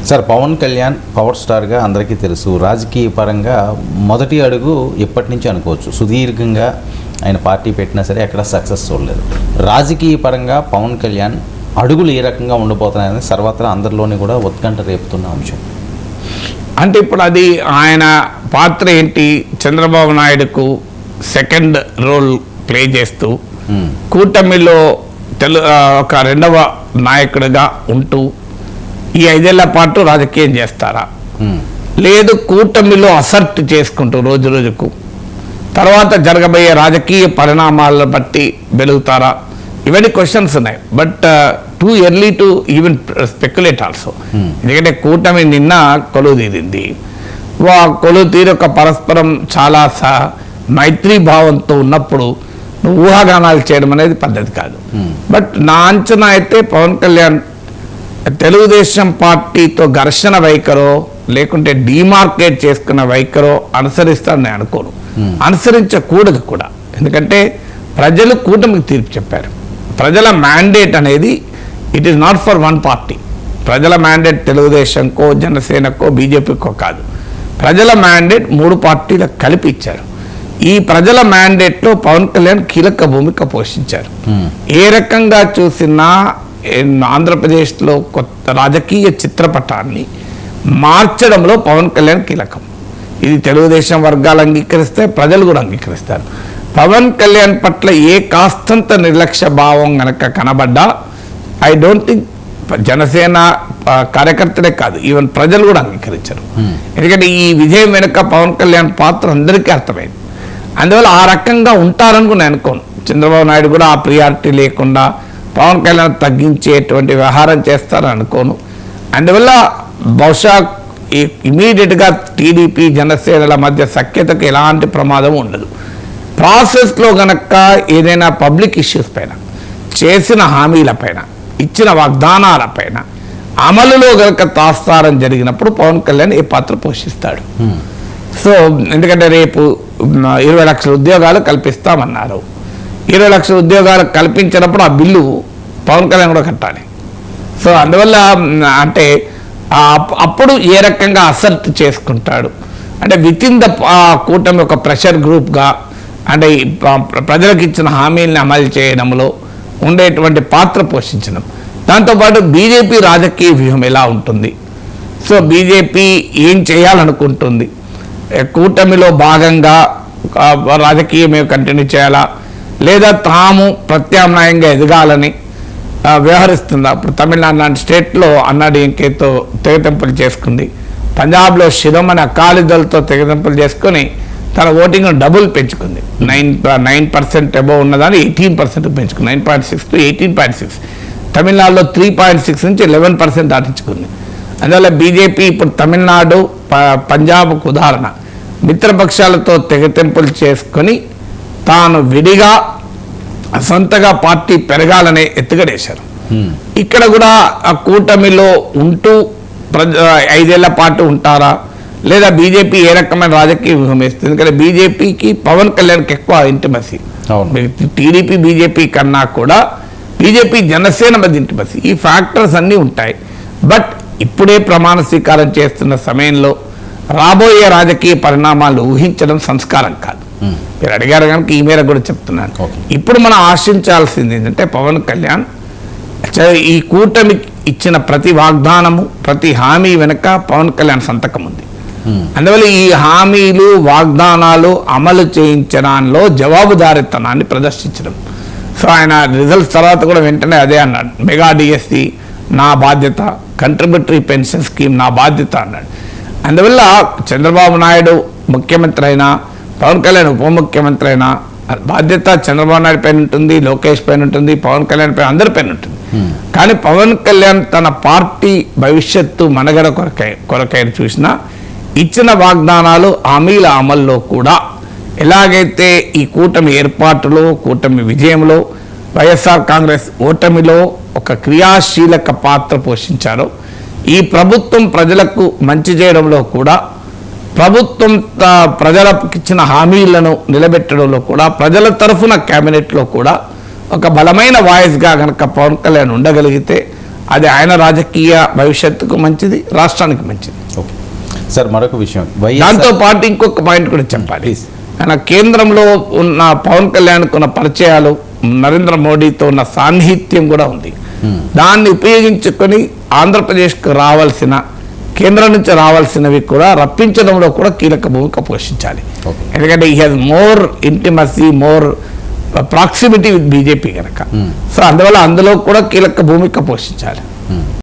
Sir, Pawan Kalyan power స్టార్గా అందరికీ తెలుసు. రాజకీయ పరంగా మొదటి అడుగు ఎప్పటి నుంచి అనుకోవచ్చు. సుదీర్ఘంగా ఆయన పార్టీ పెట్టినా సరే ఎక్కడ సక్సెస్ చూడలేదు. రాజకీయ పరంగా పవన్ కళ్యాణ్ అడుగులు ఏ రకంగా ఉండిపోతున్నాయని సర్వత్రా అందరిలోని కూడా ఉత్కంఠ రేపుతున్న అంశం. అంటే ఇప్పుడు అది ఆయన పాత్ర ఏంటి, చంద్రబాబు నాయుడుకు సెకండ్ రోల్ ప్లే చేస్తూ కూటమిలో ఒక రెండవ నాయకుడిగా ఉంటూ ఈ 5 ఏళ్ల పాటు రాజకీయం చేస్తారా, లేదు కూటమిలో అసర్ట్ చేసుకుంటూ రోజు రోజుకు తర్వాత జరగబోయే రాజకీయ పరిణామాలను బట్టి వెలుగుతారా, ఇవన్నీ క్వశ్చన్స్ ఉన్నాయి. But too early to even speculate also. ఎందుకంటే కూటమి నిన్న కొలువు తీరింది. కొలువు తీరి ఒక పరస్పరం చాలా మైత్రీ భావంతో ఉన్నప్పుడు ఊహాగానాలు చేయడం అనేది పద్ధతి కాదు. బట్ నా అంచనా అయితే పవన్ కళ్యాణ్ తెలుగుదేశం పార్టీతో ఘర్షణ వైఖరో లేకుంటే డిమార్కేట్ చేసుకున్న వైఖరో అనుసరిస్తారని నేను అనుకోను. అనుసరించకూడదు కూడా. ఎందుకంటే ప్రజలు కూటమికి తీర్పు చెప్పారు. ప్రజల మ్యాండేట్ అనేది it is not for one party. ప్రజల మ్యాండేట్ తెలుగుదేశంకో జనసేనకో బీజేపీకో కాదు. ప్రజల మ్యాండేట్ 3 పార్టీలకు కలిపి ఇచ్చారు. ఈ ప్రజల మ్యాండేట్లో పవన్ కళ్యాణ్ కీలక భూమిక పోషించారు. ఏ రకంగా చూసినా ఆంధ్రప్రదేశ్లో కొత్త రాజకీయ చిత్రపటాన్ని మార్చడంలో పవన్ కళ్యాణ్ కీలకం. ఇది తెలుగుదేశం వర్గాలు అంగీకరిస్తే ప్రజలు కూడా అంగీకరిస్తారు. పవన్ కళ్యాణ్ పట్ల ఏ కాస్తంత నిర్లక్ష్య భావం గనక కనబడ్డా ఐ డోంట్ థింక్ జనసేన కార్యకర్తలే కాదు, ఈవెన్ ప్రజలు కూడా అంగీకరించరు. ఎందుకంటే ఈ విజయం వెనుక పవన్ కళ్యాణ్ పాత్ర అందరికీ అర్థమైంది. అందువల్ల ఆ రకంగా ఉంటారని కూడా నేను అనుకోను. చంద్రబాబు నాయుడు కూడా ఆ ప్రియారిటీ లేకుండా పవన్ కళ్యాణ్ తగ్గించేటువంటి వ్యవహారం చేస్తారని అనుకోను. అందువల్ల బహుశా ఇమీడియట్గా టీడీపీ జనసేనల మధ్య సఖ్యతకు ఎలాంటి ప్రమాదం ఉండదు. ప్రాసెస్లో గనక ఏదైనా పబ్లిక్ ఇష్యూస్ పైన, చేసిన హామీలపైన, ఇచ్చిన వాగ్దానాలపైన అమలులో గనక తాత్సారం జరిగినప్పుడు పవన్ కళ్యాణ్ ఏ పాత్ర పోషిస్తాడు. సో ఎందుకంటే రేపు 20 లక్షల ఉద్యోగాలు కల్పిస్తామన్నారు. 20 లక్షల ఉద్యోగాలు కల్పించినప్పుడు ఆ బిల్లు పవన్ కళ్యాణ్ కూడా కట్టాలి. సో అందువల్ల అంటే అప్పుడు ఏ రకంగా అసర్ట్ చేసుకుంటాడు అంటే విత్ ఇన్ ద కూటమి ఒక ప్రెషర్ గ్రూప్గా అంటే ప్రజలకు ఇచ్చిన హామీలను అమలు చేయడంలో ఉండేటువంటి పాత్ర పోషించడం. దాంతోపాటు బీజేపీ రాజకీయ వ్యూహం ఎలా ఉంటుంది, సో బీజేపీ ఏం చేయాలనుకుంటుంది, కూటమిలో భాగంగా రాజకీయం కంటిన్యూ చేయాలా లేదా తాము ప్రత్యామ్నాయంగా ఎదగాలని వ్యవహరిస్తుందా. ఇప్పుడు తమిళనాడు లాంటి స్టేట్లో అన్నాడీఎంకేతో తెగతెంపులు చేసుకుంది. పంజాబ్లో శిరోమణి అకాలీదళ్తో తెగతెంపులు చేసుకొని తన ఓటింగ్ డబుల్ పెంచుకుంది. 9% అబోవ్ ఉన్నదాన్ని 18% పెంచుకుంది. 9.6 to 18.6. తమిళనాడులో 3.6 నుంచి 11% దాటించుకుంది. అందువల్ల బీజేపీ ఇప్పుడు తమిళనాడు పంజాబ్కు ఉదాహరణ. మిత్రపక్షాలతో తెగతెంపులు చేసుకొని తాను విడిగా సొంతగా పార్టీ పెరగాలనే ఎత్తుగడేశారు. ఇక్కడ కూడా ఆ కూటమిలో ఉంటూ 5 ఏళ్ల పాటు ఉంటారా లేదా బీజేపీ ఏ రకమైన రాజకీయ వ్యూహం వేస్తుంది. ఎందుకంటే బీజేపీకి పవన్ కళ్యాణ్కి ఎక్కువ ఇంటిమసీ. టీడీపీ బీజేపీ కన్నా కూడా బీజేపీ జనసేన మధ్య ఇంటిమసీ. ఈ ఫ్యాక్టర్స్ అన్నీ ఉంటాయి. బట్ ఇప్పుడే ప్రమాణ స్వీకారం చేస్తున్న సమయంలో రాబోయే రాజకీయ పరిణామాలు ఊహించడం సంస్కారం కాదు. మీరు అడిగారు కనుక ఈ మేర కూడా చెప్తున్నాను. ఇప్పుడు మనం ఆశించాల్సింది ఏంటంటే పవన్ కళ్యాణ్ ఈ కూటమికి ఇచ్చిన ప్రతి వాగ్దానము ప్రతి హామీ వెనుక పవన్ కళ్యాణ్ సంతకం ఉంది. అందువల్ల ఈ హామీలు వాగ్దానాలు అమలు చేయించడంలో జవాబుదారీతనాన్ని ప్రదర్శించడం. సో ఆయన రిజల్ట్స్ తర్వాత కూడా వెంటనే అదే అన్నాడు, మెగా డిఎస్సి నా బాధ్యత, కంట్రిబ్యూటరీ పెన్షన్ స్కీమ్ నా బాధ్యత అన్నాడు. అందువల్ల చంద్రబాబు నాయుడు ముఖ్యమంత్రి అయినా పవన్ కళ్యాణ్ ఉప ముఖ్యమంత్రి అయినా బాధ్యత చంద్రబాబు నాయుడు పైన ఉంటుంది, లోకేష్ పైన ఉంటుంది, పవన్ కళ్యాణ్ పైన అందరి పైన ఉంటుంది. కానీ పవన్ కళ్యాణ్ తన పార్టీ భవిష్యత్తు మనగడ కొరకై చూసినా ఇచ్చిన వాగ్దానాలు హామీల అమల్లో కూడా ఎలాగైతే ఈ కూటమి ఏర్పాటులో కూటమి విజయంలో వైఎస్ఆర్ కాంగ్రెస్ ఓటమిలో ఒక క్రియాశీలక పాత్ర పోషించారో ఈ ప్రభుత్వం ప్రజలకు మంచి చేయడంలో కూడా ప్రభుత్వం ప్రజలకు ఇచ్చిన హామీలను నిలబెట్టడంలో కూడా ప్రజల తరఫున కేబినెట్లో కూడా ఒక బలమైన వాయిస్గా కనుక పవన్ కళ్యాణ్ ఉండగలిగితే అది ఆయన రాజకీయ భవిష్యత్తుకు మంచిది, రాష్ట్రానికి మంచిది. ఓకే సార్, మరొక విషయం దాంతో పాటు ఇంకొక పాయింట్ కూడా చెప్పాలి. ప్లీజ్. ఆయన కేంద్రంలో ఉన్న పవన్ కళ్యాణ్కు ఉన్న పరిచయాలు, నరేంద్ర మోడీతో ఉన్న సాన్నిహిత్యం కూడా ఉంది. దాన్ని ఉపయోగించుకొని ఆంధ్రప్రదేశ్కు రావాల్సిన, కేంద్రం నుంచి రావాల్సినవి కూడా రప్పించడంలో కూడా కీలక భూమిక పోషించాలి. ఎందుకంటే ఈ has more intimacy, more proximity with BJP కనుక. సో అందువల్ల అందులో కూడా కీలక భూమిక పోషించాలి.